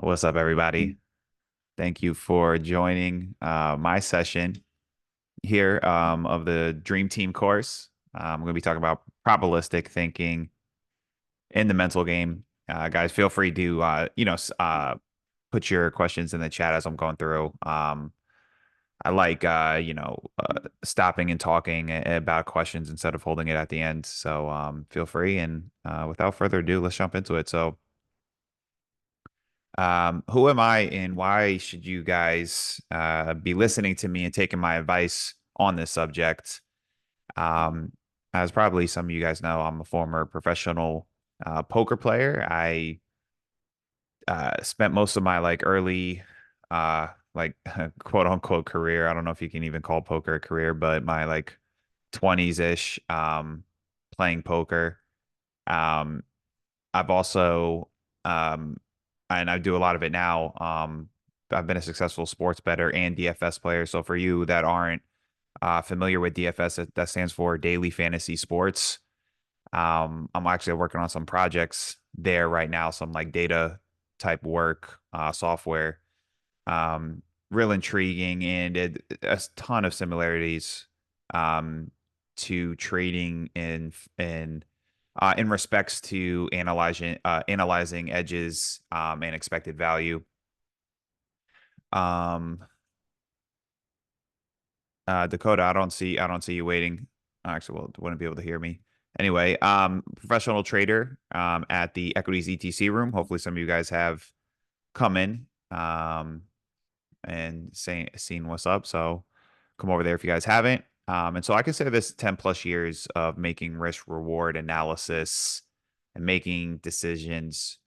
What's up, everybody? Thank you for joining my session here of the Dream Team course. I'm going to be talking about probabilistic thinking in the mental game. Guys, feel free to put your questions in the chat as I'm going through. I like stopping and talking about questions instead of holding it at the end. So feel free. And without further ado, let's jump into it. So. Who am I and why should you guys be listening to me and taking my advice on this subject? Um, as probably some of you guys know, I'm a former professional poker player. I spent most of my early like quote unquote career. I don't know if you can even call poker a career, but my 20s ish playing poker. Um, I've also um and I do a lot of it now. I've been a successful sports bettor and DFS player. So for you that aren't familiar with DFS, that stands for Daily Fantasy Sports. I'm actually working on some projects there right now, some data type work, software. Real intriguing and a ton of similarities um, to trading in respects to analyzing edges and expected value. Um, Dakota, I don't see you waiting. Actually, well, wouldn't be able to hear me. Anyway, professional trader at the Equities ETC room. Hopefully, some of you guys have come in and seen what's up. So come over there if you guys haven't. And so I consider this 10 plus years of making risk reward analysis and making decisions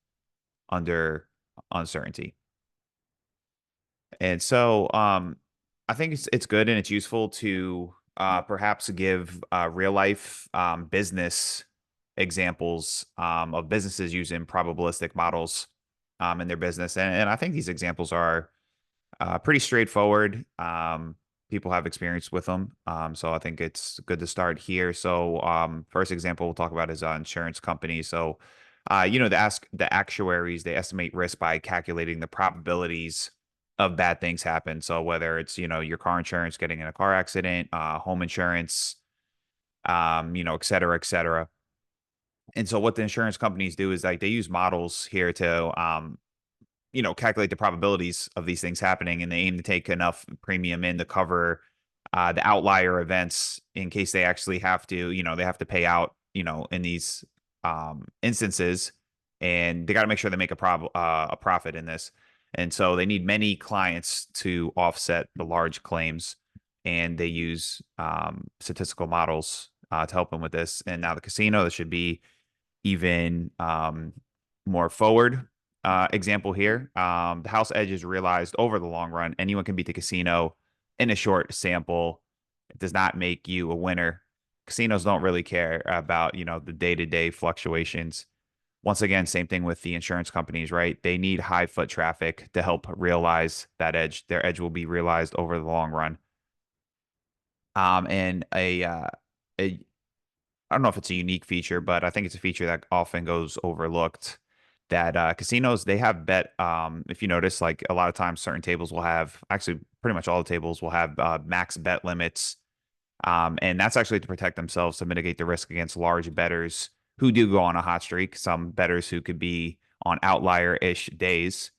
under uncertainty. And so I think it's good and it's useful to perhaps give real life business examples of businesses using probabilistic models in their business. And I think these examples are pretty straightforward. People have experience with them. So I think it's good to start here. So first example we'll talk about is insurance companies. So the actuaries, they estimate risk by calculating the probabilities of bad things happen. So whether it's, your car insurance, getting in a car accident, home insurance, et cetera, et cetera. And so what the insurance companies do is they use models here to calculate the probabilities of these things happening, and they aim to take enough premium in to cover the outlier events in case they actually have to, they have to pay out, in these instances, and they got to make sure they make a profit in this. And so they need many clients to offset the large claims, and they use statistical models to help them with this. And now the casino, this should be even more forward example here. The house edge is realized over the long run. Anyone can beat the casino in a short sample. It does not make you a winner. Casinos don't really care about, the day-to-day fluctuations. Once again, same thing with the insurance companies, right? They need high foot traffic to help realize that edge. Their edge will be realized over the long run. And a I don't know if it's a unique feature, but I think it's a feature that often goes overlooked. That casinos, they have bet. If you notice, a lot of times, certain tables will have, actually pretty much all the tables will have max bet limits, and that's actually to protect themselves, to mitigate the risk against large bettors who do go on a hot streak. Some bettors who could be on outlier-ish days.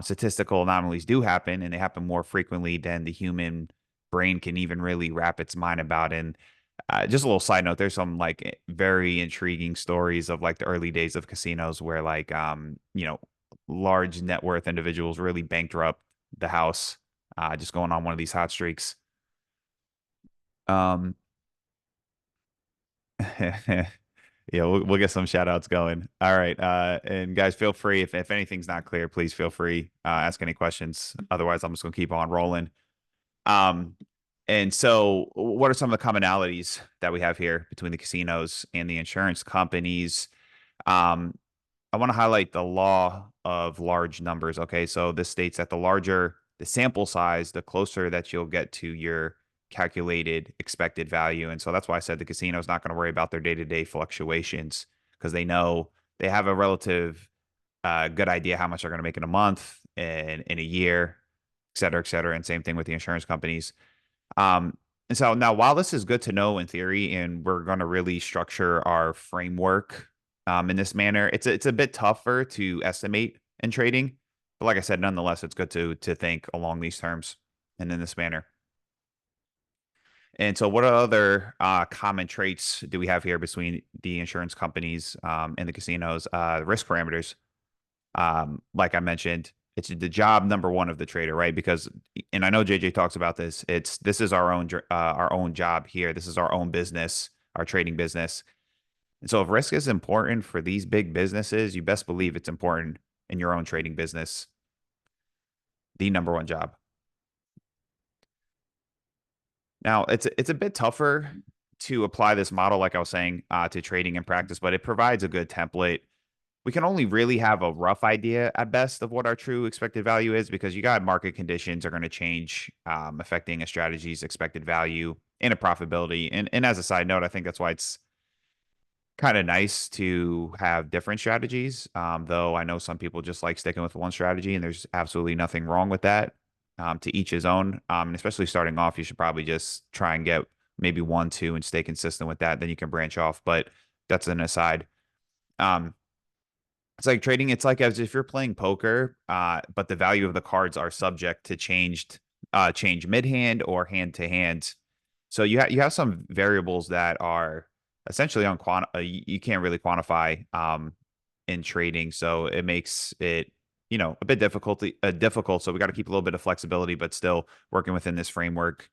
Statistical anomalies do happen, and they happen more frequently than the human brain can even really wrap its mind about. And just a little side note, there's some very intriguing stories of the early days of casinos where large net worth individuals really bankrupt the house just going on one of these hot streaks. Um yeah, we'll get some shout outs going. All right. And guys, feel free if anything's not clear, please feel free ask any questions. Otherwise, I'm just gonna keep on rolling. Um, and so, what are some of the commonalities that we have here between the casinos and the insurance companies? Um, I want to highlight the law of large numbers. Okay, so this states that the larger the sample size, the closer that you'll get to your calculated expected value. And so that's why I said the casino is not going to worry about their day-to-day fluctuations because they know they have a relative a good idea how much they're going to make in a month and in a year, et cetera, et cetera. And same thing with the insurance companies. And so now, while this is good to know in theory, and we're going to really structure our framework in this manner, it's a bit tougher to estimate in trading. But like I said, nonetheless, it's good to think along these terms and in this manner. And so, what other common traits do we have here between the insurance companies and the casinos? Risk parameters. Like I mentioned, it's the job number one of the trader, right? Because, and I know JJ talks about this. This is our own job here. This is our own business, our trading business. And so, if risk is important for these big businesses, you best believe it's important in your own trading business. The number one job. Now, it's a bit tougher to apply this model, like I was saying, to trading and practice, but it provides a good template. We can only really have a rough idea at best of what our true expected value is because you got market conditions are going to change, affecting a strategy's expected value and a profitability. And as a side note, I think that's why it's kind of nice to have different strategies. Though I know some people just like sticking with one strategy, and there's absolutely nothing wrong with that. To each his own. And especially starting off, you should probably just try and get maybe one, two, and stay consistent with that. Then you can branch off. But that's an aside. Um, it's like trading. It's like as if you're playing poker, but the value of the cards are subject to change mid hand or hand to hand. So you have some variables that are essentially you can't really quantify in trading. So it makes it a bit difficult. So we got to keep a little bit of flexibility, but still working within this framework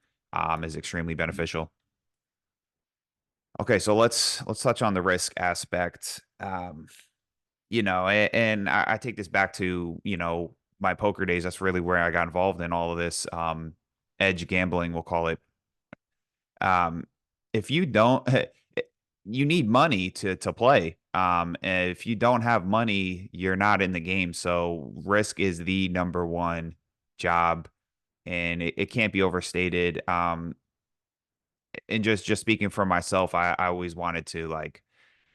is extremely beneficial. Okay, so let's touch on the risk aspect. And I take this back to, my poker days. That's really where I got involved in all of this edge gambling, we'll call it. If you don't, you need money to play. And if you don't have money, you're not in the game. So risk is the number one job, and it can't be overstated. And just speaking for myself, I always wanted to like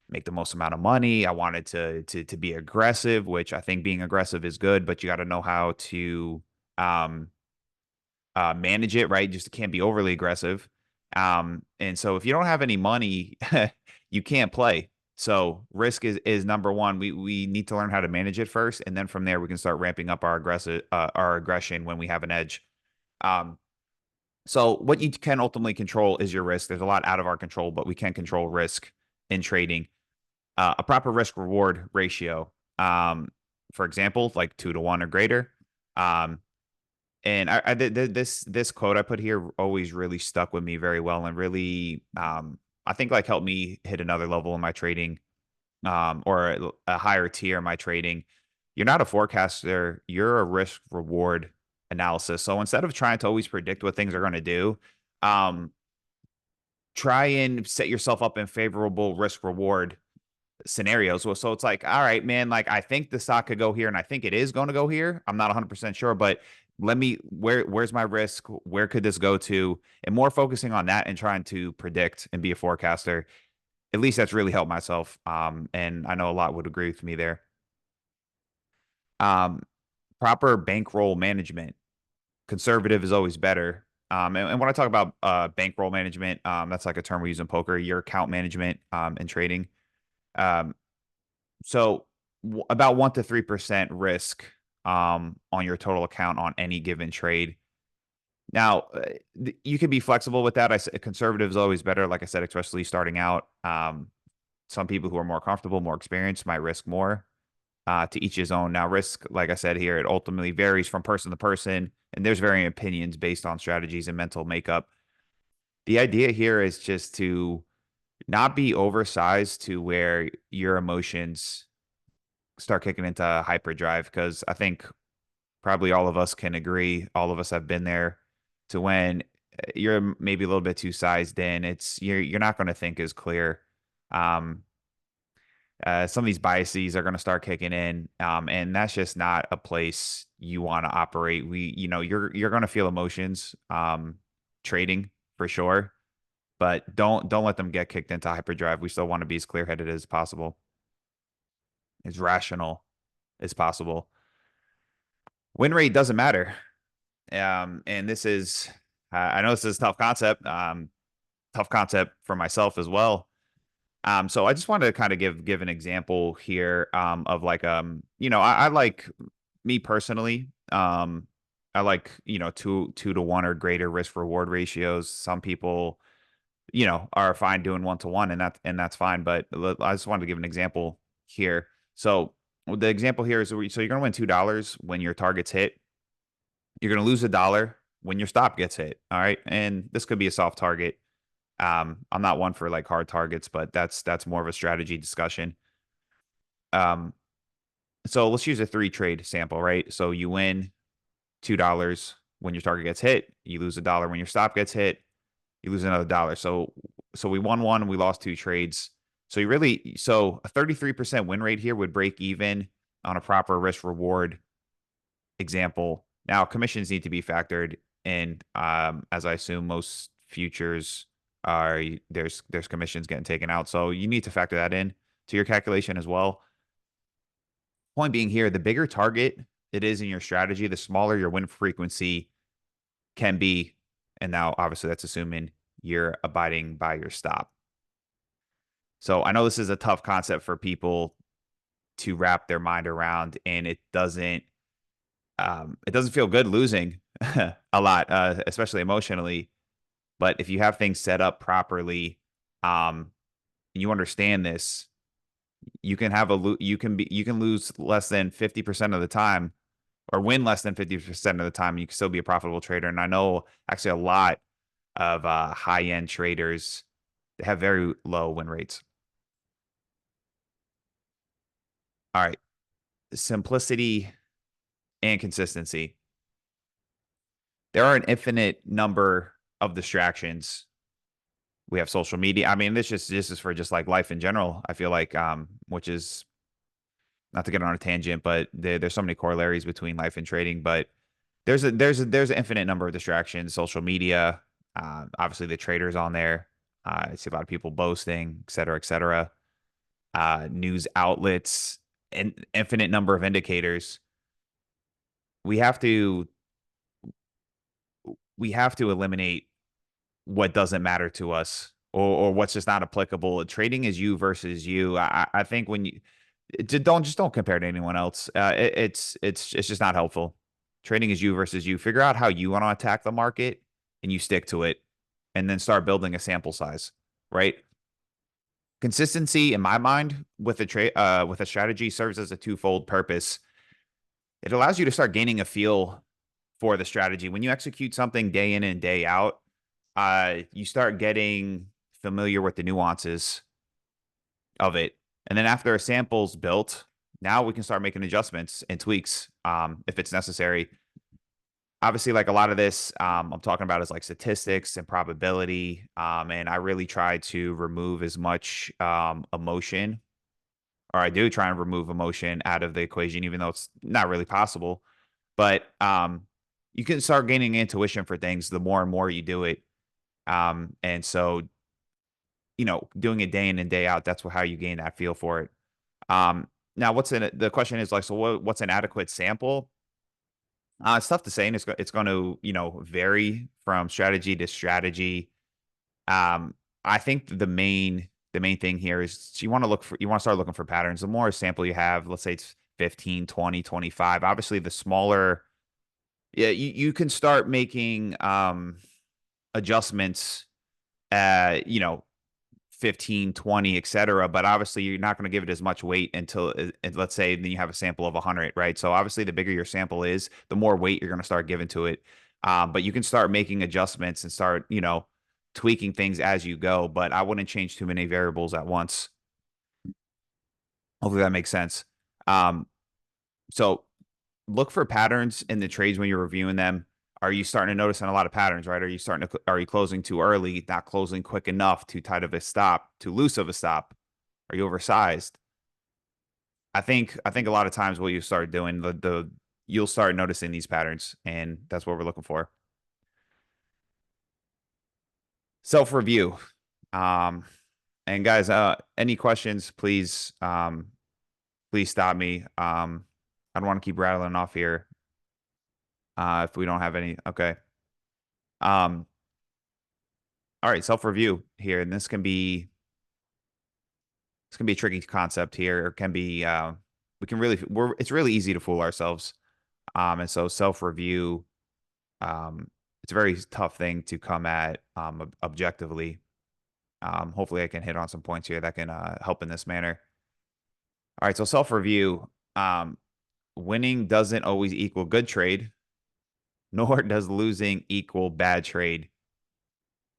make the most amount of money. I wanted to be aggressive, which I think being aggressive is good, but you got to know how to um manage it, right? Just can't be overly aggressive. And so if you don't have any money, you can't play. So risk is number one. We need to learn how to manage it first, and then from there we can start ramping up our aggression when we have an edge. Um, so what you can ultimately control is your risk. There's a lot out of our control, but we can control risk in trading. A proper risk reward ratio. For example, like 2 to 1 or greater. Um, and this quote I put here always really stuck with me very well and really I think like helped me hit another level in my trading or a higher tier in my trading. You're not a forecaster, you're a risk reward analysis. So instead of trying to always predict what things are going to do, um try and set yourself up in favorable risk reward scenarios. Well, so it's like, all right, man, like I think the stock could go here and I think it is going to go here. I'm not 100% sure, but where's my risk? Where could this go to? And more focusing on that and trying to predict and be a forecaster. At least that's really helped myself. And I know a lot would agree with me there. Um, Proper bankroll management. Conservative is always better. And when I talk about bankroll management, that's like a term we use in poker, your account management and trading. Um, So about 1 to 3% risk on your total account on any given trade. Now, you can be flexible with that. I said conservative is always better. Like I said, especially starting out. Some people who are more comfortable, more experienced, might risk more. To each his own. Now, risk, like I said here, it ultimately varies from person to person, and there's varying opinions based on strategies and mental makeup. The idea here is just to not be oversized to where your emotions start kicking into hyperdrive because I think probably all of us can agree. All of us have been there to when you're maybe a little bit too sized in. You're not going to think as clear. Um, some of these biases are going to start kicking in, and that's just not a place you want to operate. You're going to feel emotions, trading for sure, but don't let them get kicked into hyperdrive. We still want to be as clear headed as possible, as rational. is possible. Win rate doesn't matter. And this is, I know this is a tough concept for myself as well. So I just wanted to kind of give an example here, of like, I like, me personally, I like, 2-to-1 or greater risk reward ratios. Some people, are fine doing 1-to-1, and that's fine. But I just wanted to give an example here. So the example here is, so you're gonna win $2 when your targets hit. You're gonna lose $1 when your stop gets hit. All right, and this could be a soft target. I'm not one for like hard targets, but that's more of a strategy discussion. Um, so let's use a 3 trade sample, right? So you win $2 when your target gets hit. You lose $1 when your stop gets hit. You lose another dollar. So we won one, we lost 2 trades. So a 33% win rate here would break even on a proper risk reward example. Now commissions need to be factored in, as I assume most futures are, there's commissions getting taken out. So you need to factor that in to your calculation as well. Point being here, the bigger target it is in your strategy, the smaller your win frequency can be. And now obviously that's assuming you're abiding by your stop. So I know this is a tough concept for people to wrap their mind around, and it doesn't feel good losing a lot, especially emotionally. But if you have things set up properly, and you understand this, you can lose less than 50% of the time, or win less than 50% of the time. And you can still be a profitable trader. And I know actually a lot of high end traders that have very low win rates. All right, simplicity and consistency. There are an infinite number of distractions. We have social media. I mean, this is for just like life in general. I feel like, which is not to get on a tangent, but there's so many corollaries between life and trading. But there's an infinite number of distractions. Social media, obviously the traders on there. I see a lot of people boasting, et cetera, et cetera. News outlets, an infinite number of indicators. We have to we have to eliminate what doesn't matter to us, or what's just not applicable. Trading is you versus you. I think when you don't compare to anyone else. It's just not helpful. Trading is you versus you. Figure out how you want to attack the market, and you stick to it, and then start building a sample size. Right. Consistency, in my mind, with a strategy serves as a twofold purpose. It allows you to start gaining a feel for the strategy. When you execute something day in and day out, you start getting familiar with the nuances of it. And then after a sample's built, now we can start making adjustments and tweaks, if it's necessary. Obviously, like a lot of this, I'm talking about is like statistics and probability. And I really try to remove as much emotion, or I do try and remove emotion out of the equation, even though it's not really possible. But you can start gaining intuition for things the more and more you do it. And so, doing it day in and day out, that's how you gain that feel for it. Now, the question is like, so what's an adequate sample? It's tough to say, and it's going to, vary from strategy to strategy. I think the main thing here is you want to start looking for patterns. The more sample you have, let's say it's 15, 20, 25. Obviously, the smaller, yeah, you can start making adjustments, 15, 20, et cetera. But obviously, you're not going to give it as much weight until, let's say, then you have a sample of 100, right? So obviously, the bigger your sample is, the more weight you're going to start giving to it. But you can start making adjustments and start, tweaking things as you go. But I wouldn't change too many variables at once. Hopefully that makes sense. So look for patterns in the trades when you're reviewing them. Are you starting to notice a lot of patterns, right? Are you closing too early, not closing quick enough, too tight of a stop, too loose of a stop? Are you oversized? I think a lot of times what you start doing, you'll start noticing these patterns, and that's what we're looking for. Self-review. Um, and guys, any questions, please stop me. I don't want to keep rattling off here. If we don't have any, okay. Um, all right, self-review here, and this can be a tricky concept here. It can be we can really it's really easy to fool ourselves. And so self-review, um, it's a very tough thing to come at objectively. Hopefully I can hit on some points here that can help in this manner. All right, so self-review, winning doesn't always equal good trade, nor does losing equal bad trade.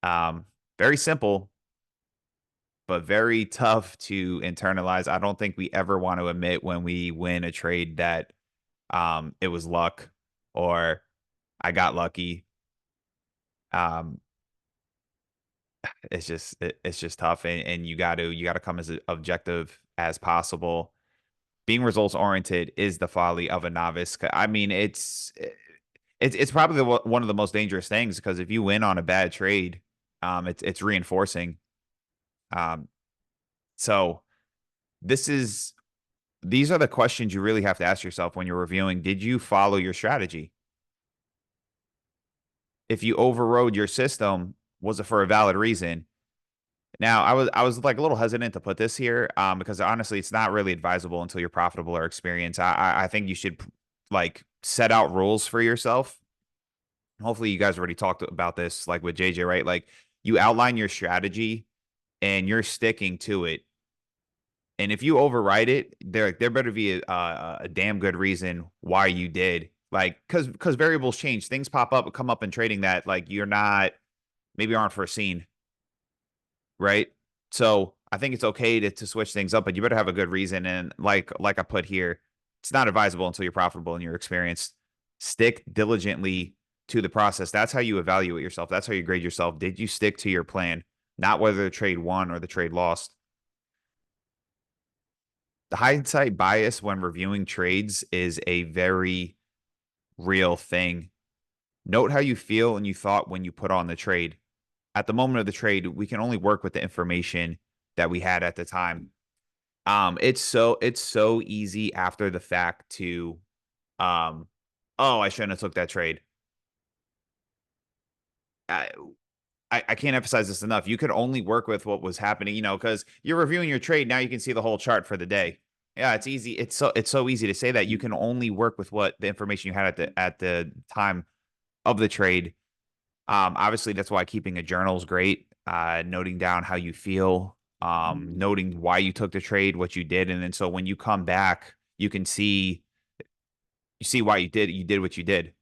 Um, Very simple, but very tough to internalize. I don't think we ever want to admit when we win a trade that it was luck or I got lucky. Um, it's just tough, and you got to come as objective as possible. Being results oriented is the folly of a novice. I mean, it's probably one of the most dangerous things because if you win on a bad trade, it's reinforcing. Um, so this is these are the questions you really have to ask yourself when you're reviewing. Did you follow your strategy? If you overrode your system, was it for a valid reason? Now, I was like a little hesitant to put this here, because honestly, it's not really advisable until you're profitable or experienced. I think you should like set out rules for yourself. Hopefully, you guys already talked about this, like with JJ, right? Like you outline your strategy and you're sticking to it. And if you override it, there better be a damn good reason why you did. Like, because variables change, things pop up, come up in trading that like you're not maybe aren't foreseen, right? So I think it's okay to switch things up, but you better have a good reason. And like I put here, it's not advisable until you're profitable and you're experienced. Stick diligently to the process. That's how you evaluate yourself. That's how you grade yourself. Did you stick to your plan? Not whether the trade won or the trade lost. The hindsight bias when reviewing trades is a very real thing. Note how you feel and you thought when you put on the trade. At the moment of the trade, we can only work with the information that we had at the time. It's so easy after the fact to oh, I shouldn't have took that trade. I, I can't emphasize this enough. You could only work with what was happening, because you're reviewing your trade. Now you can see the whole chart for the day. Yeah, it's easy. It's so easy to say that you can only work with what the information you had at the time of the trade. Obviously, that's why keeping a journal is great. Noting down how you feel, noting why you took the trade, what you did, and then so when you come back, you see why you did what you did,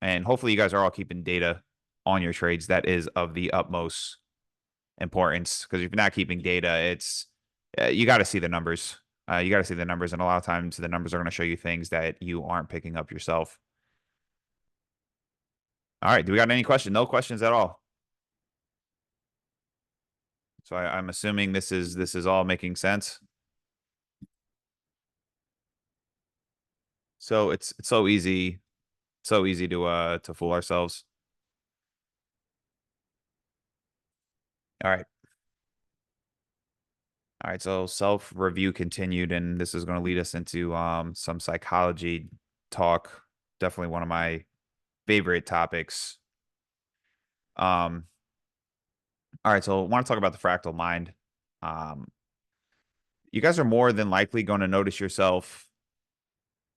and hopefully, you guys are all keeping data on your trades. That is of the utmost importance because if you're not keeping data, it's you got to see the numbers. You got to see the numbers, and a lot of times the numbers are going to show you things that you aren't picking up yourself. All right, do we got any questions? No questions at all. So I'm assuming this is all making sense. So it's so easy to fool ourselves. All right. All right, so self-review continued, and this is going to lead us into some psychology talk. Definitely one of my favorite topics. Um, all right, so I want to talk about the fractal mind. Um, you guys are more than likely going to notice yourself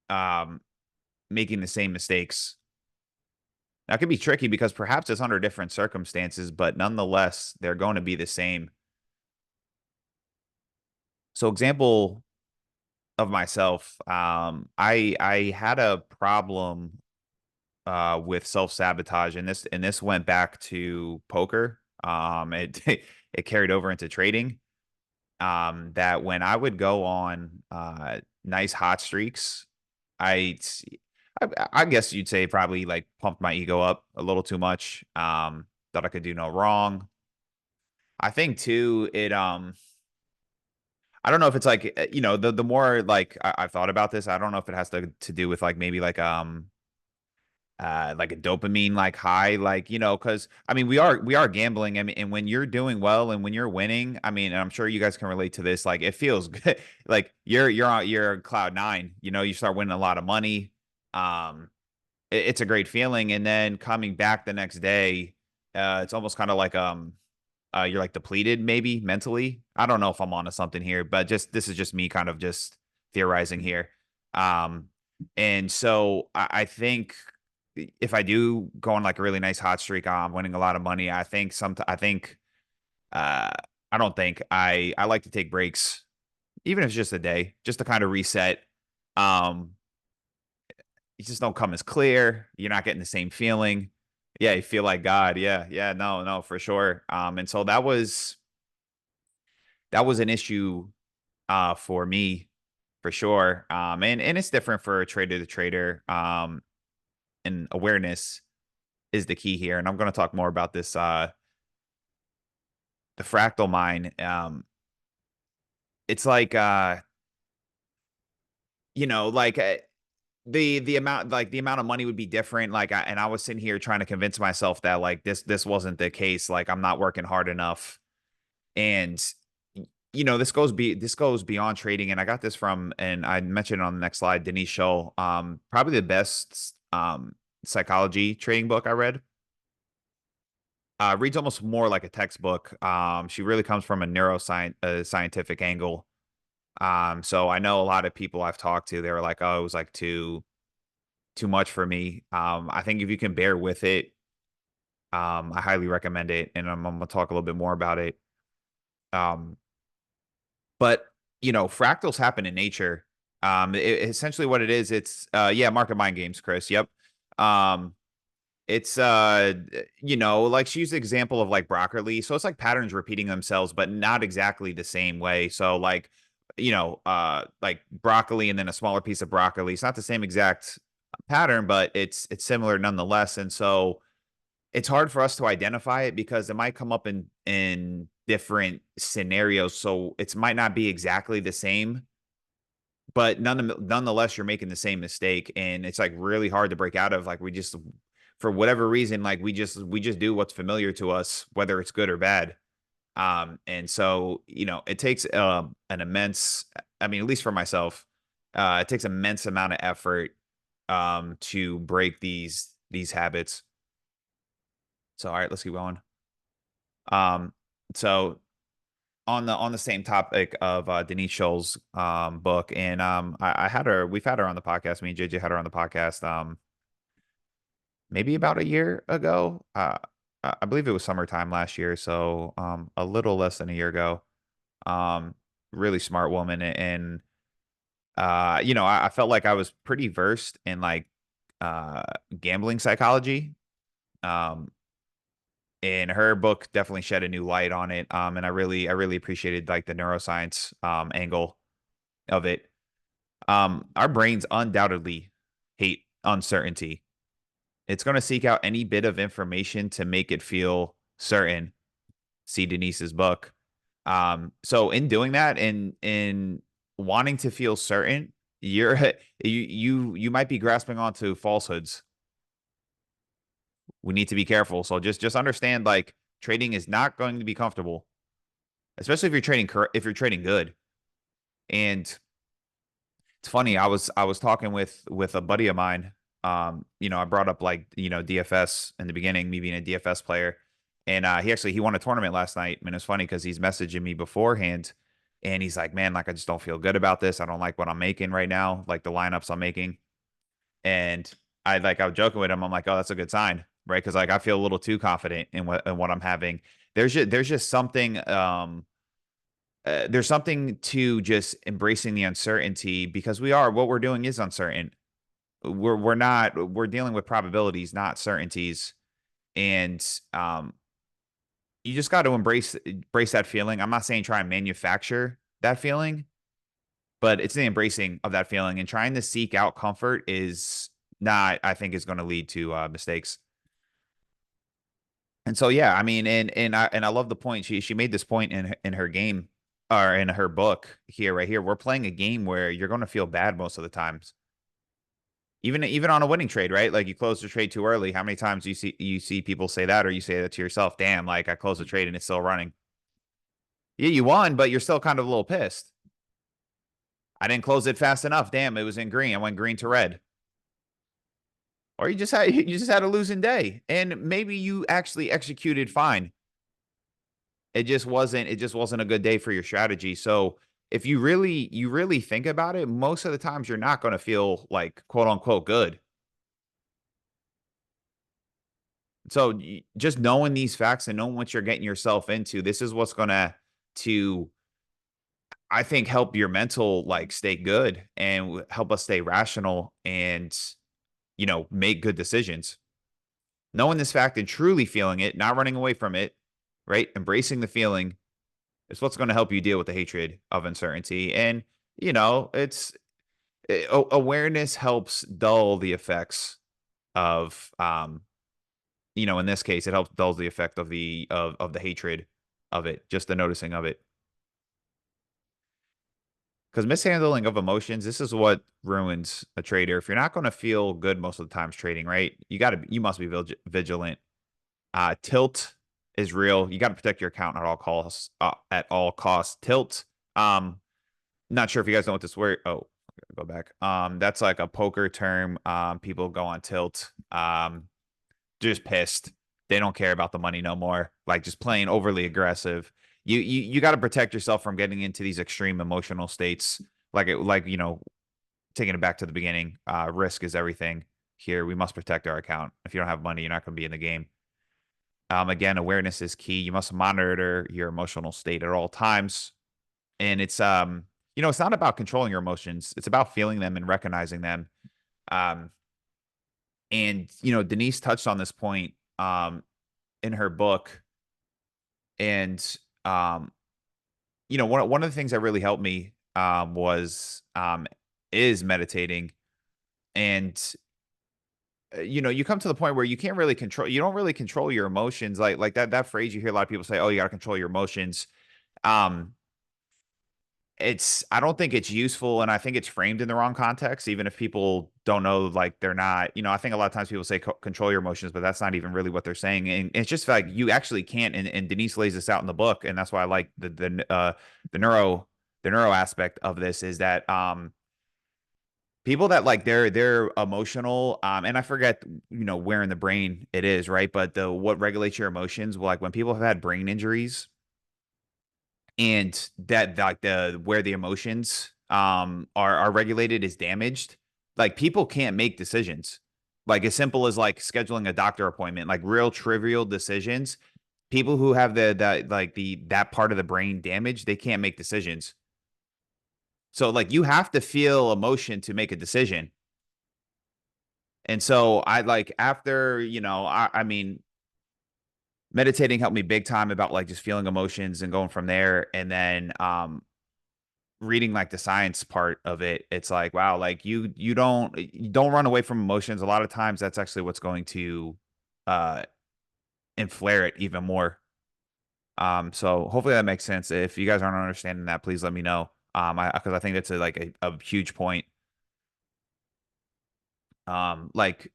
um making the same mistakes. Now, it can be tricky because perhaps it's under different circumstances, but nonetheless, they're going to be the same. So, example of myself, I had a problem with self-sabotage, and this went back to poker. It it carried over into trading. That when I would go on nice hot streaks, I I guess you'd say probably like pumped my ego up a little too much. Thought I could do no wrong. I think too, I don't know if it's like the more like I've thought about this, I don't know if it has to do with like maybe like like a dopamine like high, like, because I mean we are gambling. I mean, and when you're doing well and when you're winning, I mean, and I'm sure you guys can relate to this, like it feels good. Like you're cloud nine, you start winning a lot of money. Um, it's a great feeling. And then coming back the next day, it's almost kind of like you're like depleted maybe mentally. I don't know if I'm onto something here, but just this is just me kind of just theorizing here. Um, and so I think if I do go on like a really nice hot streak, I'm winning a lot of money. Uh I don't think I like to take breaks, even if it's just a day, just to kind of reset. Um, you just don't come as clear. You're not getting the same feeling. Yeah, you feel like God. Yeah, yeah, no, no, for sure. And so that was an issue for me for sure. And it's different for trader to trader. And awareness is the key here. And I'm going to talk more about this the fractal mind. It's like like the amount of money would be different. Like and I was sitting here trying to convince myself that like this wasn't the case. Like I'm not working hard enough. And this goes beyond trading. And I got this from, and I mentioned it on the next slide, Denise Shull. Probably the best psychology trading book I read. Reads almost more like a textbook. She really comes from a neuroscience scientific angle. So I know a lot of people I've talked to, they were like, "Oh, it was like too much for me." I think if you can bear with it, I highly recommend it, and I'm gonna talk a little bit more about it. Um, but fractals happen in nature. Essentially what it is, it's yeah, market mind games, Chris. Yep. Um, It's like she used the example of like broccoli. So it's like patterns repeating themselves, but not exactly the same way. So like broccoli and then a smaller piece of broccoli. It's not the same exact pattern, but it's similar nonetheless. And so it's hard for us to identify it because it might come up in different scenarios. So it might not be exactly the same, but nonetheless, you're making the same mistake, and it's like really hard to break out of. Like we just, for whatever reason, like we just do what's familiar to us, whether it's good or bad. And so it takes an immense, I mean, at least for myself, it takes immense amount of effort to break these habits. So all right, let's keep going. Um, so on the same topic of Denise Scholl's book, and I had her, we've had her on the podcast. Me and JJ had her on the podcast maybe about a year ago. I believe it was summertime last year, so a little less than a year ago. Um, really smart woman, and I felt like I was pretty versed in like uh gambling psychology. Um, and her book definitely shed a new light on it. And I really appreciated like the neuroscience angle of it. Our brains undoubtedly hate uncertainty. It's going to seek out any bit of information to make it feel certain. See Denise's book. So in doing that and in wanting to feel certain, you're you might be grasping onto falsehoods. We need to be careful. So just understand like trading is not going to be comfortable, especially if you're trading good. And it's funny, I was talking with a buddy of mine. I brought up like, DFS in the beginning, me being a DFS player. And he won a tournament last night. And it's funny because he's messaging me beforehand and he's like, "Man, like I just don't feel good about this. I don't like what I'm making right now, like the lineups I'm making." And I was joking with him. I'm like, "Oh, that's a good sign." Right. Cause like I feel a little too confident in what I'm having. There's just something to just embracing the uncertainty because what we're doing is uncertain. We're dealing with probabilities, not certainties. And you just got to embrace that feeling. I'm not saying try and manufacture that feeling, but it's the embracing of that feeling, and trying to seek out comfort is not, I think, is going to lead to mistakes. And so yeah, I mean, and I love the point she made this point in her game or in her book here right here. We're playing a game where you're going to feel bad most of the times. Even on a winning trade, right? Like you close the trade too early. How many times do you see people say that, or you say that to yourself? Damn, like I closed the trade and it's still running. Yeah, you won, but you're still kind of a little pissed. I didn't close it fast enough. Damn, it was in green. I went green to red. Or you just had a losing day, and maybe you actually executed fine. It just wasn't a good day for your strategy. So if you really think about it, most of the times you're not going to feel like quote unquote good. So just knowing these facts and knowing what you're getting yourself into, this is what's going to I think help your mental like stay good and help us stay rational and make good decisions. Knowing this fact and truly feeling it, not running away from it, right? Embracing the feeling is what's going to help you deal with the hatred of uncertainty. And it's awareness helps dull the effects of in this case it helps dull the effect of the hatred of it, just the noticing of it. Because mishandling of emotions, this is what ruins a trader. If you're not going to feel good most of the times trading, right? You must be vigilant. Tilt is real. You got to protect your account at all costs. At all costs. Tilt. Not sure if you guys know what this word. Oh, go back. That's like a poker term. People go on tilt. Just pissed. They don't care about the money no more. Like just playing overly aggressive. You got to protect yourself from getting into these extreme emotional states. Like taking it back to the beginning. Risk is everything. Here, we must protect our account. If you don't have money, you're not going to be in the game. Again, awareness is key. You must monitor your emotional state at all times. And it's not about controlling your emotions. It's about feeling them and recognizing them. Um, and Denise touched on this point in her book. And one of the things that really helped me was is meditating. And you come to the point where you don't really control your emotions. Like that phrase you hear a lot of people say, "Oh, you got to control your emotions." Um, I don't think it's useful, and I think it's framed in the wrong context, even if people don't know, like they're not, I think a lot of times people say control your emotions, but that's not even really what they're saying. And it's just like you actually can't, and Denise lays this out in the book, and that's why I like the neuro aspect of this is that people that like they're emotional, and I forget where in the brain it is, right? But the what regulates your emotions, well, like when people have had brain injuries and that like the where the emotions are regulated is damaged, like people can't make decisions like as simple as like scheduling a doctor appointment, like real trivial decisions. People who have that part of the brain damaged, they can't make decisions. So like you have to feel emotion to make a decision. And so I like after I mean meditating helped me big time about like just feeling emotions and going from there. And then reading like the science part of it, it's like, wow, like you don't run away from emotions. A lot of times that's actually what's going to uh inflare it even more. So hopefully that makes sense. If you guys aren't understanding that, please let me know. Because I think that's a huge point. Don't like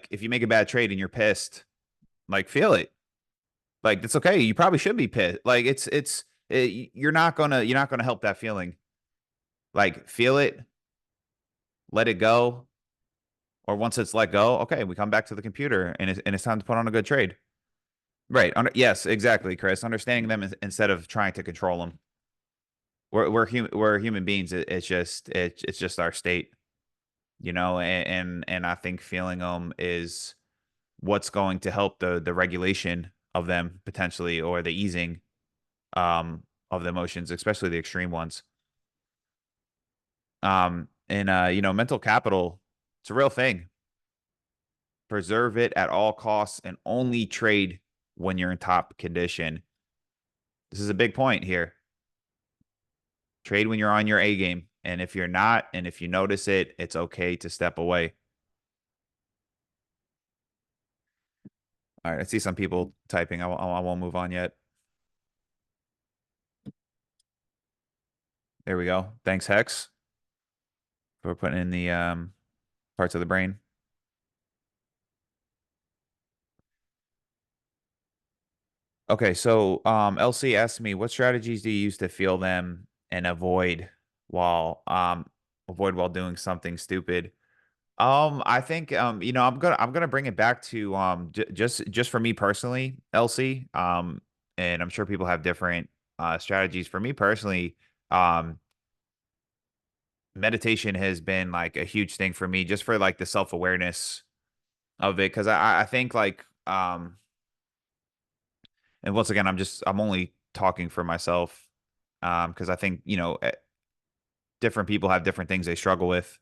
if you make a bad trade and you're pissed, like feel it. Like it's okay. You probably should be pissed. Like you're not gonna help that feeling. Like feel it, let it go, or once it's let go, okay, we come back to the computer and it's time to put on a good trade. Right. Yes, exactly, Chris. Understanding them instead of trying to control them. We're human beings. It's just our state, and I think feeling them is what's going to help the regulation of them potentially or the easing of the emotions, especially the extreme ones. And mental capital, it's a real thing. Preserve it at all costs and only trade when you're in top condition. This is a big point here. Trade when you're on your A game. And if you're not, and if you notice it, it's okay to step away. All right. I see some people typing. I won't move on yet. There we go. Thanks, Hex, for putting in the parts of the brain. Okay, so LC asked me, what strategies do you use to feel them and while avoid while doing something stupid? I think I'm gonna bring it back to just for me personally, LC. And I'm sure people have different strategies. For me personally, um, meditation has been like a huge thing for me, just for like the self awareness of it, because I think like and once again, I'm only talking for myself, because I think different people have different things they struggle with,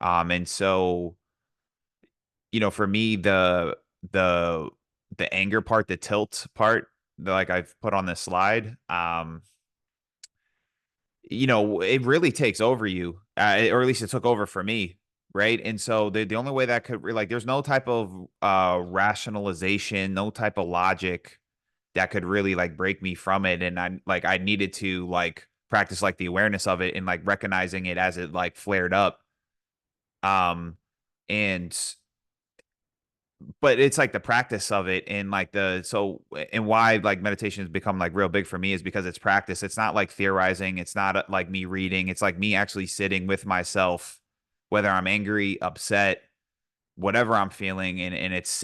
and so for me, the the anger part, the tilt part, like I've put on this slide, it really takes over you, or at least it took over for me, right? And so the only way that could like, there's no type of rationalization, no type of logic that could really like break me from it. And I needed to like practice like the awareness of it and like recognizing it as it like flared up. Um, and but it's like the practice of it, and like and why like meditation has become like real big for me is because it's practice. It's not like theorizing. It's not like me reading. It's like me actually sitting with myself, whether I'm angry, upset, whatever I'm feeling, and it's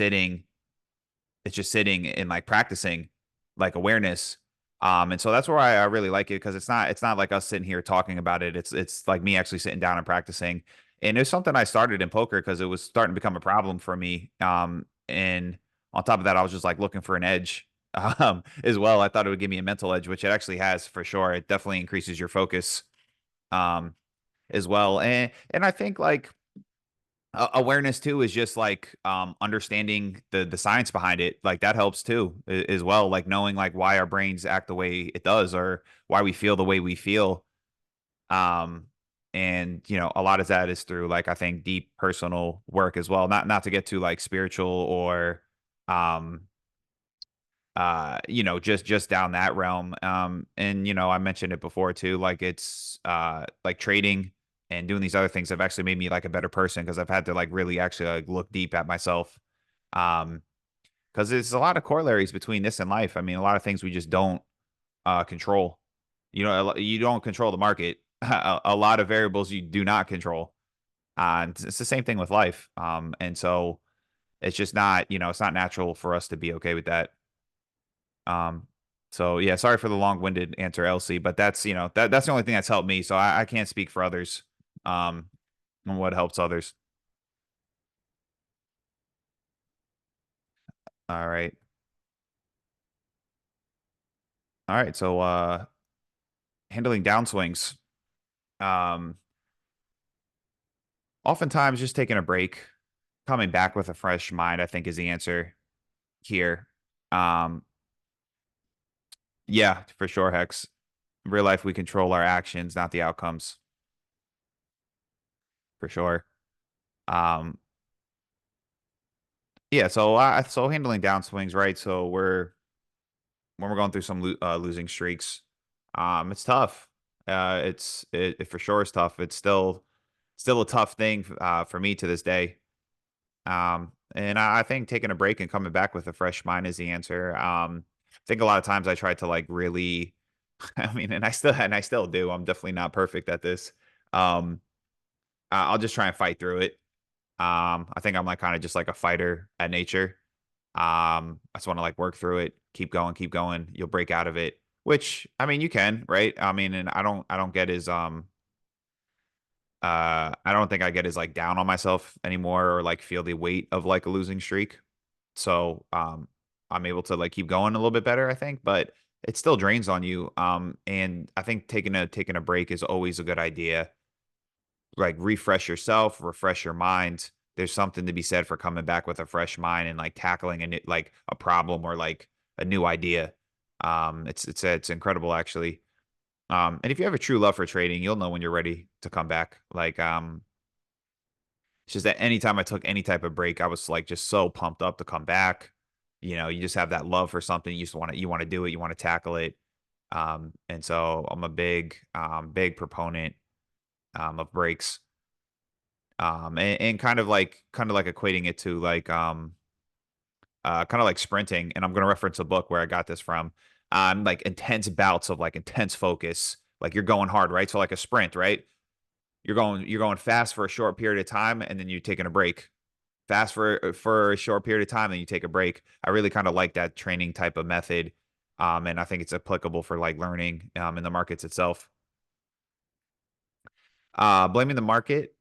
just sitting and like practicing like awareness. And so that's where I really like it, because it's not like us sitting here talking about it. It's like me actually sitting down and practicing. And it's something I started in poker because it was starting to become a problem for me. And on top of that, I was just like looking for an edge as well. I thought it would give me a mental edge, which it actually has for sure. It definitely increases your focus um as well. And I think like awareness too is just like understanding the science behind it, like that helps too, as well, like knowing like why our brains act the way it does, or why we feel the way we feel. um and a lot of that is through like, I think, deep personal work as well, not to get too like spiritual or um just down that realm. And I mentioned it before too, like it's like trading and doing these other things have actually made me like a better person, because I've had to like really actually like look deep at myself. um because there's a lot of corollaries between this and life. I mean, a lot of things we just don't control. You don't control the market. A lot of variables you do not control. And it's the same thing with life. And so it's just not, it's not natural for us to be okay with that. Um, so yeah, sorry for the long-winded answer, Elsie, but that's the only thing that's helped me. So I can't speak for others, um, on what helps others. All right. All right. So handling downswings. Um, Oftentimes just taking a break, coming back with a fresh mind, I think, is the answer here. Um, yeah, for sure, Hex. In real life, we control our actions, not the outcomes, for sure. Um, yeah, so handling downswings, right? So when we're going through some losing streaks, it's tough. It for sure is tough. It's still a tough thing for me to this day. And I think taking a break and coming back with a fresh mind is the answer. I think a lot of times I try to like really, I mean, and I still do. I'm definitely not perfect at this. Um, I'll just try and fight through it. I think I'm like kind of just like a fighter at nature. I just want to like work through it, keep going, keep going. You'll break out of it, which I mean you can, right? I mean, and I don't get as I don't think I get as like down on myself anymore, or like feel the weight of like a losing streak. So I'm able to like keep going a little bit better, I think, but it still drains on you. And I think taking a break is always a good idea. Like refresh yourself, refresh your mind. There's something to be said for coming back with a fresh mind and like tackling like a problem or like a new idea. It's incredible actually. And if you have a true love for trading, you'll know when you're ready to come back. Like it's just that anytime I took any type of break, I was like just so pumped up to come back. You just have that love for something. You want to do it. You want to tackle it. And so I'm a big proponent of breaks. And kind of like equating it to like kind of like sprinting. And I'm going to reference a book where I got this from. Like intense bouts of like intense focus, like you're going hard, right? So like a sprint, right? You're going fast for a short period of time, and then you're taking a break. Fast for a short period of time, and you take a break. I really kind of like that training type of method, and I think it's applicable for like learning in the markets itself. Blaming the market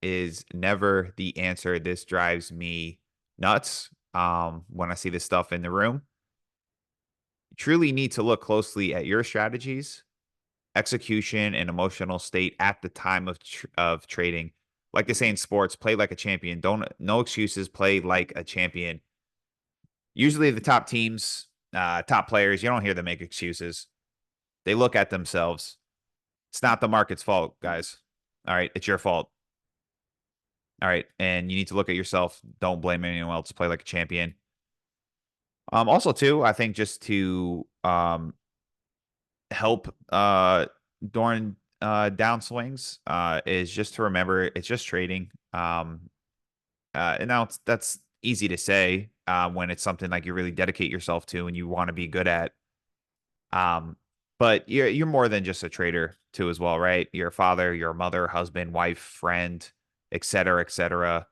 is never the answer. This drives me nuts. When I see this stuff in the room, you truly need to look closely at your strategies, execution, and emotional state at the time of trading. Like they say in sports, play like a champion. Don't no excuses. Play like a champion. Usually, the top teams, top players, you don't hear them make excuses. They look at themselves. It's not the market's fault, guys. All right, it's your fault. All right, and you need to look at yourself. Don't blame anyone else. Play like a champion. Also, too, I think just to help during downswings is just to remember it's just trading. And now that's easy to say when it's something like you really dedicate yourself to and you want to be good at. Um, but you're more than just a trader too, as well, right? You're a father, you're a mother, husband, wife, friend, et cetera, et cetera.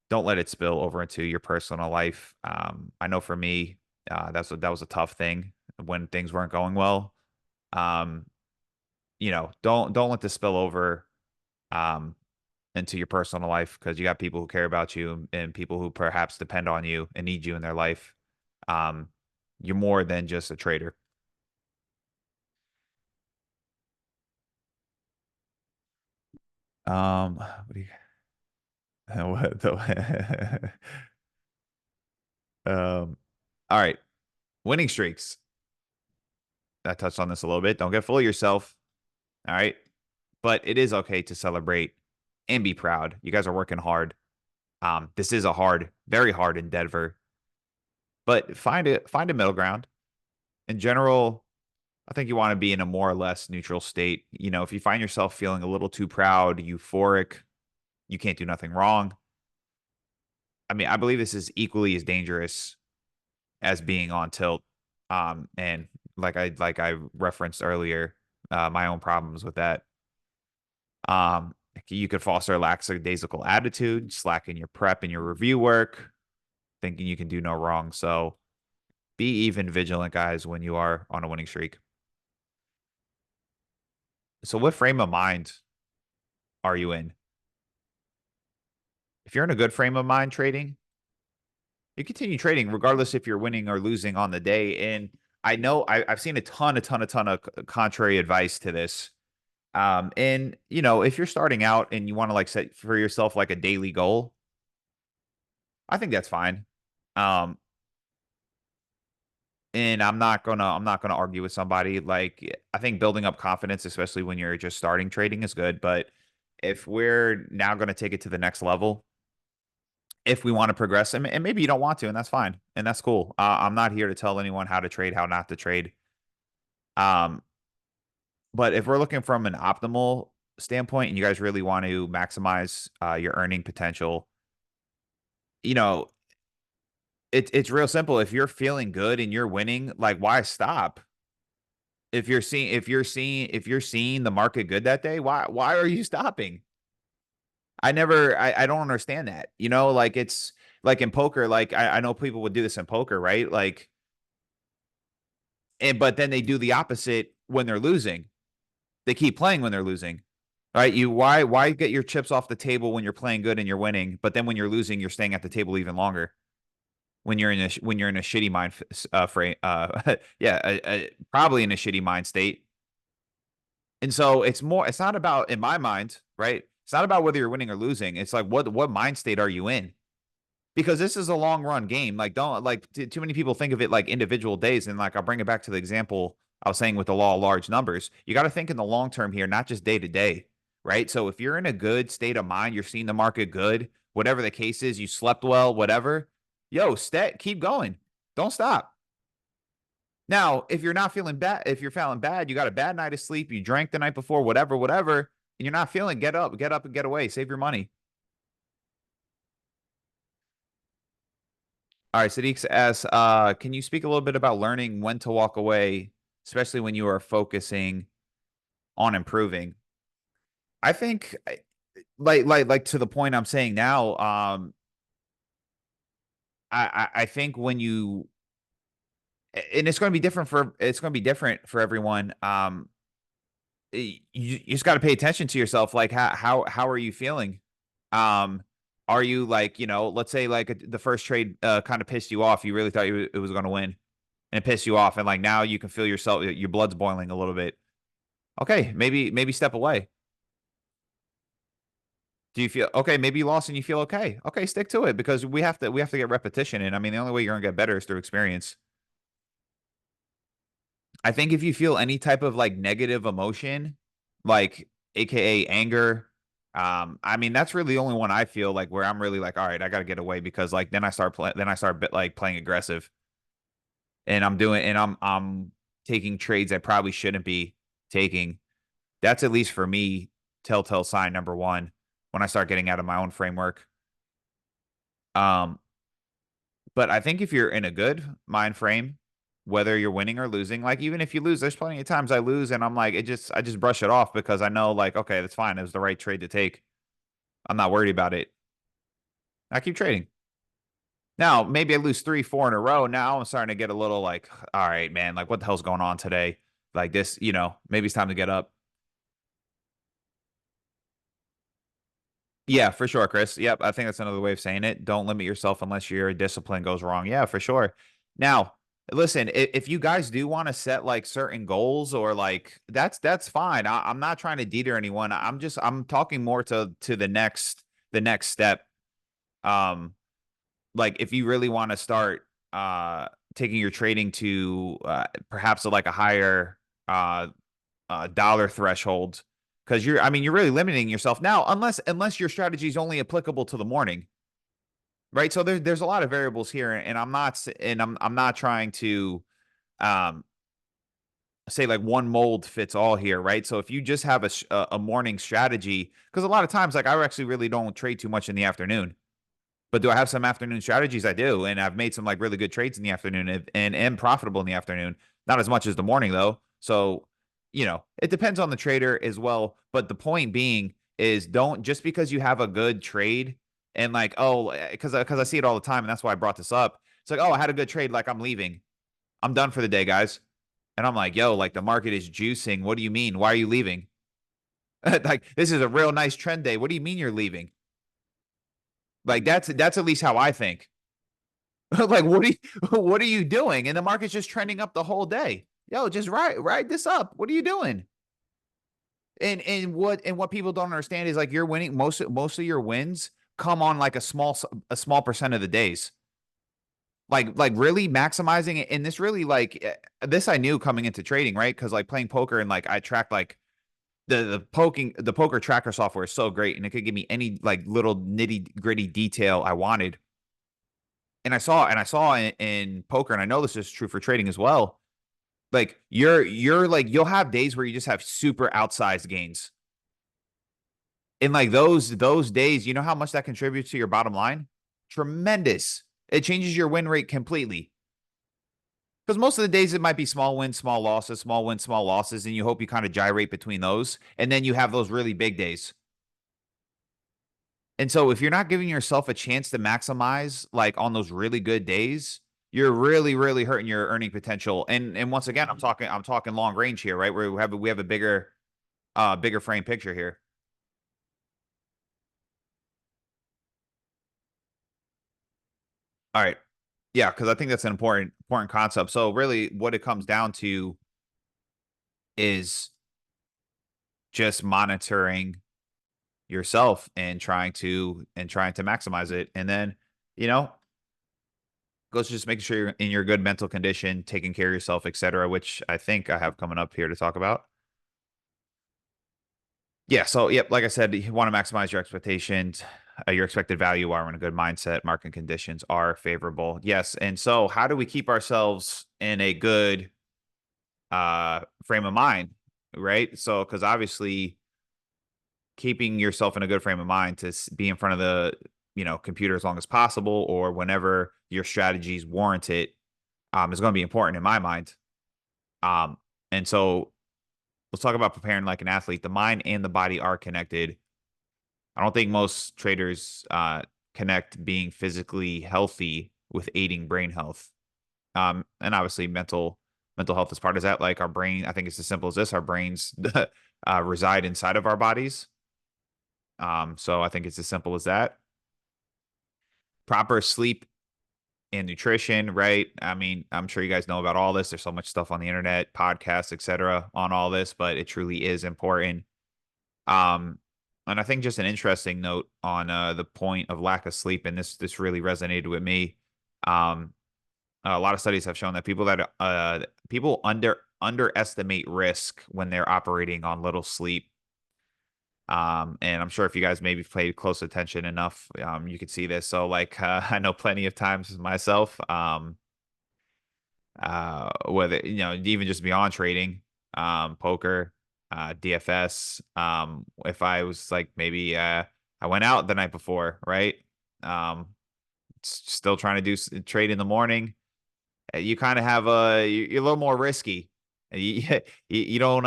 Don't let it spill over into your personal life. I know for me, that was a tough thing when things weren't going well. Um, don't let this spill over um into your personal life because you got people who care about you and people who perhaps depend on you and need you in their life. Um, you're more than just a trader. What do you what the all right. Winning streaks. I touched on this a little bit. Don't get full of yourself. All right. But it is okay to celebrate and be proud. You guys are working hard. This is a hard, very hard endeavor, but find a middle ground. In general, I think you want to be in a more or less neutral state. If you find yourself feeling a little too proud, euphoric, you can't do nothing wrong. I mean, I believe this is equally as dangerous as being on tilt. And like I referenced earlier, my own problems with that. Um, you could foster a lackadaisical attitude, slack in your prep and your review work, thinking you can do no wrong. So be even vigilant, guys, when you are on a winning streak. So, what frame of mind are you in? If you're in a good frame of mind trading, you continue trading regardless if you're winning or losing on the day. And I know I've seen a ton of contrary advice to this. And if you're starting out and you want to like set for yourself like a daily goal, I think that's fine. Um, and I'm not gonna argue with somebody. Like I think building up confidence, especially when you're just starting trading, is good. But if we're now gonna take it to the next level, if we want to progress, and maybe you don't want to, and that's fine, and that's cool. I'm not here to tell anyone how to trade, how not to trade. Um, but if we're looking from an optimal standpoint, and you guys really want to maximize your earning potential, you know, it's real simple. If you're feeling good and you're winning, like why stop? If you're seeing the market good that day, why are you stopping? I don't understand that. Like it's like in poker, like I know people would do this in poker, right? Like but then they do the opposite when they're losing. They keep playing when they're losing. Right? Why get your chips off the table when you're playing good and you're winning, but then when you're losing, you're staying at the table even longer. When you're in a shitty mind frame, yeah, probably in a shitty mind state. And so it's not about, in my mind, right? It's not about whether you're winning or losing. It's like what mind state are you in? Because this is a long run game. Like don't like too many people think of it like individual days. And like I'll bring it back to the example I was saying with the law of large numbers. You got to think in the long term here, not just day to day, right? So if you're in a good state of mind, you're seeing the market good, whatever the case is, you slept well, whatever. Yo, keep going. Don't stop. Now, if you're not feeling bad, if you're feeling bad, you got a bad night of sleep, you drank the night before, whatever, and you're not feeling, get up and get away, save your money. All right, Sadiq asks, can you speak a little bit about learning when to walk away, especially when you are focusing on improving? I think like to the point I'm saying now, I think when you and it's going to be different for everyone. You just got to pay attention to yourself. Like how are you feeling? Um, are you like, let's say like the first trade kind of pissed you off. You really thought it was going to win, and it pissed you off, and like now you can feel yourself, your blood's boiling a little bit. Okay, maybe step away. Do you feel okay? Maybe you lost and you feel okay. Okay, stick to it because we have to get repetition in. I mean, the only way you're gonna get better is through experience. I think if you feel any type of like negative emotion, like AKA anger, I mean that's really the only one I feel like where I'm really like, all right, I gotta get away because like then I start like playing aggressive and I'm taking trades I probably shouldn't be taking. That's at least for me, telltale sign number one when I start getting out of my own framework. Um, but I think if you're in a good mind frame, whether you're winning or losing, like even if you lose, there's plenty of times I lose and I'm like, I just brush it off because I know like, okay, that's fine. It was the right trade to take. I'm not worried about it. I keep trading. Now, maybe I lose three, four in a row. Now I'm starting to get a little like, all right, man, like what the hell's going on today? Like this, maybe it's time to get up. Yeah, for sure, Chris. Yep, I think that's another way of saying it. Don't limit yourself unless your discipline goes wrong. Yeah, for sure. Now, listen, if you guys do want to set like certain goals or like that's fine. I'm not trying to deter anyone. I'm talking more to the next step. Um, like if you really want to start taking your trading to perhaps like a higher dollar threshold because I mean, you're really limiting yourself now, unless your strategy is only applicable to the morning, right? So there's a lot of variables here, and I'm not trying to um say like one mold fits all here, right? So if you just have a morning strategy, because a lot of times like I actually really don't trade too much in the afternoon. But do I have some afternoon strategies? I do, and I've made some like really good trades in the afternoon and am profitable in the afternoon. Not as much as the morning though. So, it depends on the trader as well. But the point being is don't just because you have a good trade and like, oh, because I see it all the time, and that's why I brought this up. It's like, oh, I had a good trade, like I'm leaving. I'm done for the day, guys. And I'm like, yo, like the market is juicing. What do you mean? Why are you leaving? Like this is a real nice trend day. What do you mean you're leaving? Like that's at least how I think. Like, what are you doing? And the market's just trending up the whole day. Yo, just ride this up. What are you doing? And what people don't understand is like you're winning most of your wins come on like a small percent of the days. Like really maximizing it. And this really like this I knew coming into trading, right? Because like playing poker and like I tracked like the poker tracker software is so great and it could give me any like little nitty gritty detail I wanted. And I saw in poker, and I know this is true for trading as well. Like you're like you'll have days where you just have super outsized gains. And like those days, you know how much that contributes to your bottom line? Tremendous. It changes your win rate completely. Because most of the days it might be small wins, small losses, small wins, small losses, and you hope you kind of gyrate between those. And then you have those really big days. And so if you're not giving yourself a chance to maximize like on those really good days, you're really, really hurting your earning potential. And once again, I'm talking long range here, right? Where we have a bigger frame picture here. All right. Yeah, because I think that's an important concept. So really what it comes down to is just monitoring yourself and trying to maximize it. And then, you know, goes to just making sure you're in your good mental condition, taking care of yourself, etc., which I think I have coming up here to talk about. Yeah, so yep, like I said, you want to maximize your expectations, your expected value are in a good mindset, market conditions are favorable. Yes, and so how do we keep ourselves in a good frame of mind, right? So because obviously keeping yourself in a good frame of mind to be in front of computer as long as possible, or whenever your strategies warrant it, is going to be important in my mind. Um, and so let's talk about preparing like an athlete. The mind and the body are connected. I don't think most traders connect being physically healthy with aiding brain health. And obviously mental health is part of that. Like our brain, I think it's as simple as this: our brains reside inside of our bodies. So I think it's as simple as that. Proper sleep and nutrition, right? I mean, I'm sure you guys know about all this. There's so much stuff on the internet, podcasts, etc., on all this, but it truly is important. Um, and I think just an interesting note on the point of lack of sleep, and this really resonated with me. Um, a lot of studies have shown that people underestimate risk when they're operating on little sleep. And I'm sure if you guys maybe paid close attention enough, you could see this. So like, I know plenty of times myself, whether, even just beyond trading, poker, DFS, if I was like, maybe, I went out the night before, right? Um, Still trying to trade in the morning. You kind of have you're a little more risky. You, you don't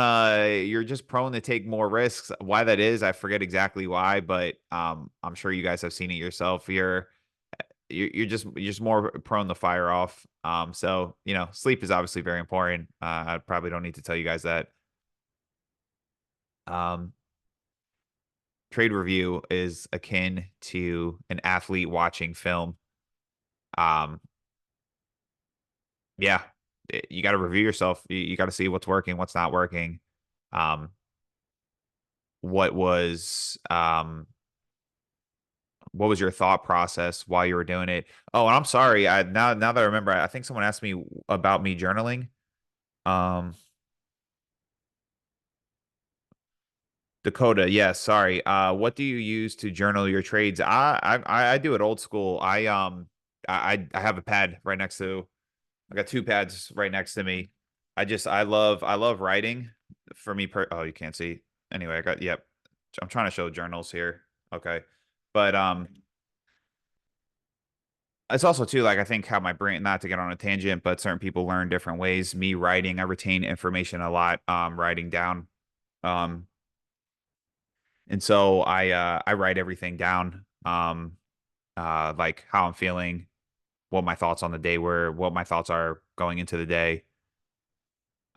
you're just prone to take more risks. Why that is, I forget exactly why, but I'm sure you guys have seen it yourself. You're just more prone to fire off. So sleep is obviously very important. I probably don't need to tell you guys that. Um, Trade review is akin to an athlete watching film. Um, yeah, you got to review yourself. You got to see what's working, what's not working. Um, what was um what was your thought process while you were doing it? Oh, and I'm sorry. Now that I remember, I think someone asked me about me journaling. Um, Dakota, yes, sorry. What do you use to journal your trades? I do it old school. I have a pad right next to. I got two pads right next to me. I love writing. For me, oh, you can't see. Anyway, I got yep. I'm trying to show journals here. Okay, but it's also too like I think how my brain, not to get on a tangent, but certain people learn different ways. Me writing, I retain information a lot. Writing down. Um, and so I write everything down. Like how I'm feeling, what my thoughts on the day were, what my thoughts are going into the day.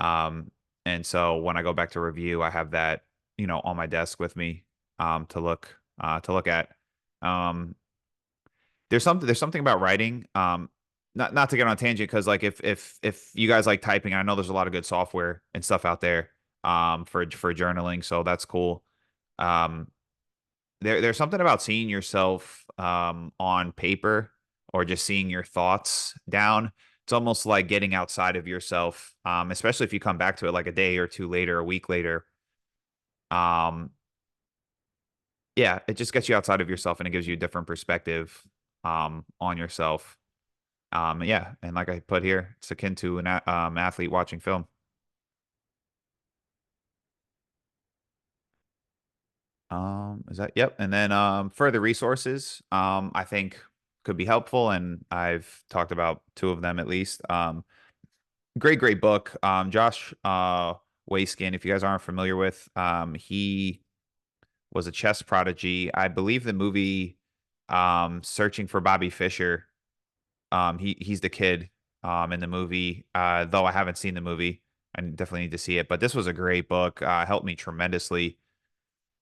Um, and so when I go back to review, I have that, on my desk with me, to look at. Um, there's something about writing. Not to get on a tangent, because like if you guys like typing, I know there's a lot of good software and stuff out there, for journaling, so that's cool. Um, there's something about seeing yourself on paper, or just seeing your thoughts down. It's almost like getting outside of yourself, especially if you come back to it like a day or two later, a week later. Um, yeah, it just gets you outside of yourself, and it gives you a different perspective on yourself. Yeah, and like I put here, it's akin to an athlete watching film. Is that Yep. And then further resources, I think could be helpful, and I've talked about two of them at least. Great book. Josh Wayskin, if you guys aren't familiar with, he was a chess prodigy. I believe the movie Searching for Bobby Fischer, he's the kid in the movie. Though I haven't seen the movie. I definitely need to see it. But this was a great book. Helped me tremendously.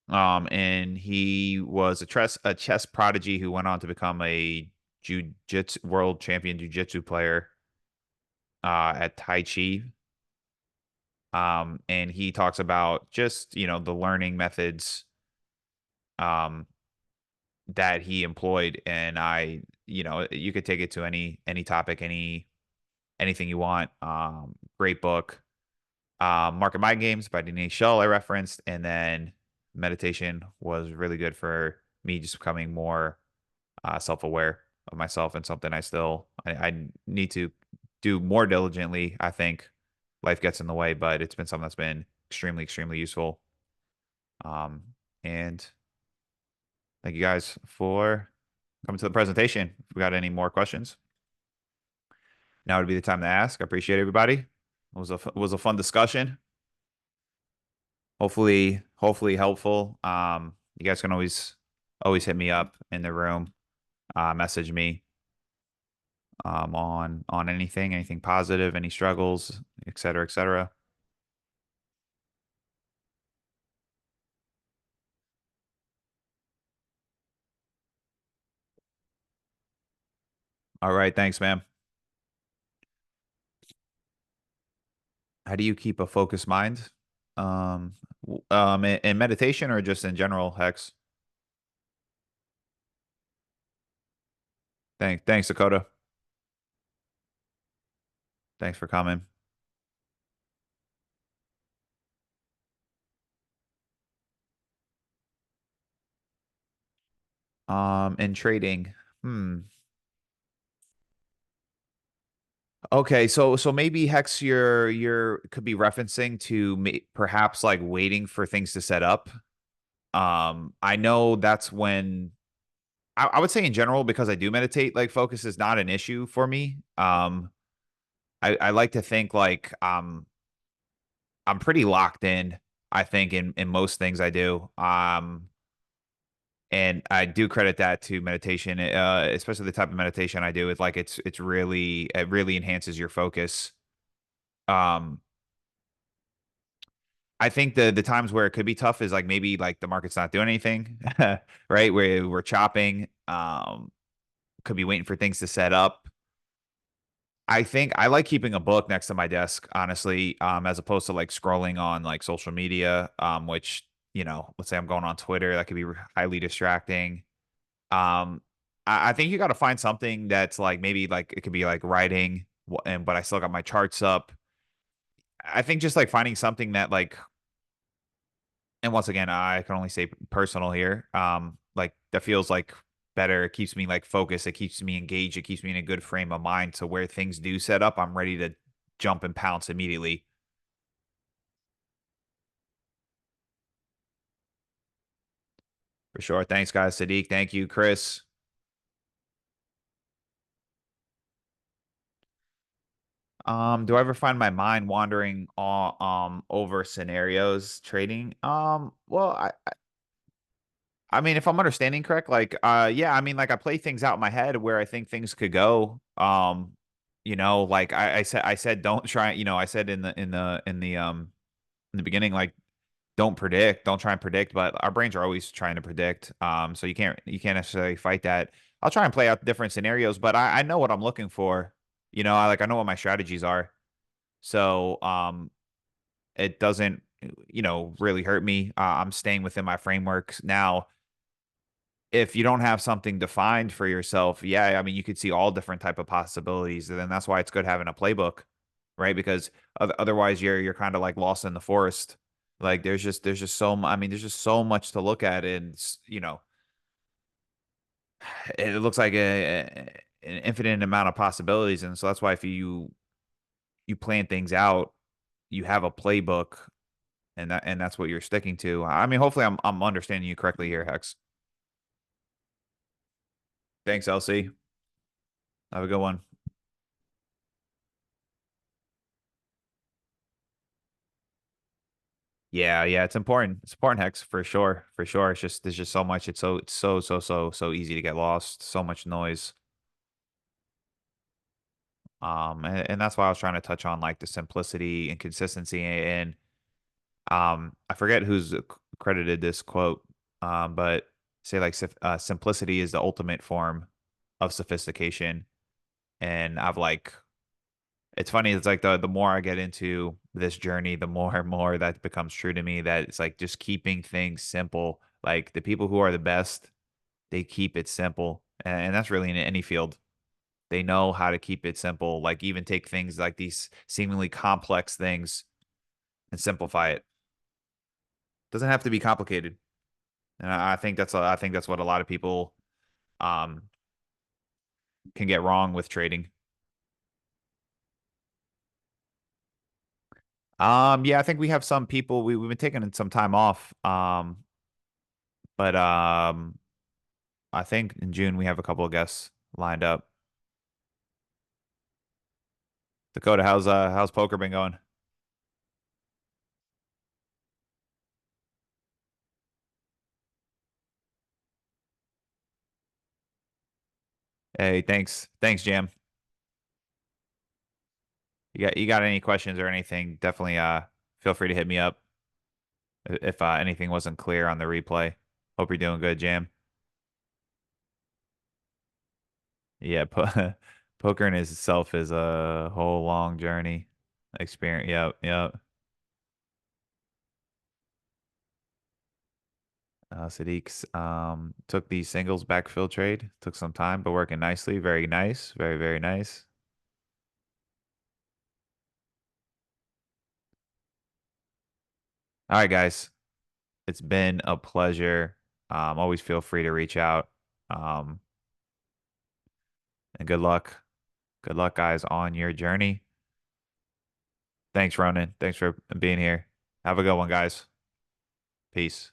And he was a chess prodigy who went on to become a jujitsu world champion jujitsu player at Tai Chi. And he talks about just, the learning methods um that he employed. And you could take it to any topic, anything you want. Great book. Market Mind Games by Denise Shull I referenced, and then meditation was really good for me, just becoming more self-aware of myself, and something I need to do more diligently. I think life gets in the way, but it's been something that's been extremely useful. And thank you guys for coming to the presentation. If we got any more questions, now would be the time to ask. I appreciate everybody. It was a fun discussion. Hopefully helpful. You guys can always hit me up in the room, message me on anything positive, any struggles, et cetera, et cetera. All right, thanks, man. How do you keep a focused mind? In meditation or just in general, Hex? Thanks, Dakota. Thanks for coming. In trading. Hmm. Okay, so maybe Hex, you're could be referencing to perhaps like waiting for things to set up. I know that's when I would say in general, because I do meditate, like focus is not an issue for me. I like to think like I'm pretty locked in, I think, in most things I do. And I do credit that to meditation, especially the type of meditation I do. It's like it really enhances your focus. Um, I think the times where it could be tough is like maybe like the market's not doing anything, right? Where we're chopping, could be waiting for things to set up. I think I like keeping a book next to my desk, honestly, as opposed to like scrolling on like social media, which, let's say I'm going on Twitter, that could be highly distracting. Um, I think you got to find something that's like maybe like it could be like writing, and but I still got my charts up. I think just like finding something that like, and once again, I can only say personal here. Like that feels like better. It keeps me like focused. It keeps me engaged. It keeps me in a good frame of mind. So where things do set up, I'm ready to jump and pounce immediately. For sure. Thanks, guys. Sadiq, thank you. Chris. Do I ever find my mind wandering over scenarios trading? Well, I mean, if I'm understanding correct, like yeah, I mean, like I play things out in my head where I think things could go. Like I said don't try, I said in the beginning, like don't try and predict, but our brains are always trying to predict. So you can't necessarily fight that. I'll try and play out different scenarios, but I know what I'm looking for. I know what my strategies are. So it doesn't, really hurt me. I'm staying within my frameworks. Now, if you don't have something defined for yourself, yeah, I mean, you could see all different type of possibilities, and then that's why it's good having a playbook, right? Because otherwise, you're kind of like lost in the forest. Like there's just I mean, there's just so much to look at, and it looks like an infinite amount of possibilities, and so that's why if you plan things out, you have a playbook, and that's what you're sticking to. I mean, hopefully, I'm understanding you correctly here, Hex. Thanks, LC. Have a good one. Yeah, yeah, it's important. It's important, Hex, for sure. For sure. It's just there's just so much. It's so easy to get lost. So much noise. And that's why I was trying to touch on like the simplicity and consistency and I forget who's credited this quote. But say like simplicity is the ultimate form of sophistication. And I've like it's funny, it's like the more I get into this journey, the more and more that becomes true to me that it's like just keeping things simple. Like the people who are the best, they keep it simple. And that's really in any field. They know how to keep it simple. Like even take things like these seemingly complex things and simplify it. Doesn't have to be complicated. And I think that's what a lot of people um can get wrong with trading. Yeah, I think we have some people we've been taking some time off. But I think in June we have a couple of guests lined up. Dakota, how's poker been going? Hey, thanks, Jam. You got any questions or anything? Definitely feel free to hit me up if anything wasn't clear on the replay. Hope you're doing good, Jam. Yeah, poker in itself is a whole long journey experience. Yep, yep. Sadiq's took the singles backfill trade. Took some time, but working nicely. Very nice. Very, very nice. All right, guys. It's been a pleasure. Always feel free to reach out. Um, and good luck. Good luck, guys, on your journey. Thanks, Ronan. Thanks for being here. Have a good one, guys. Peace.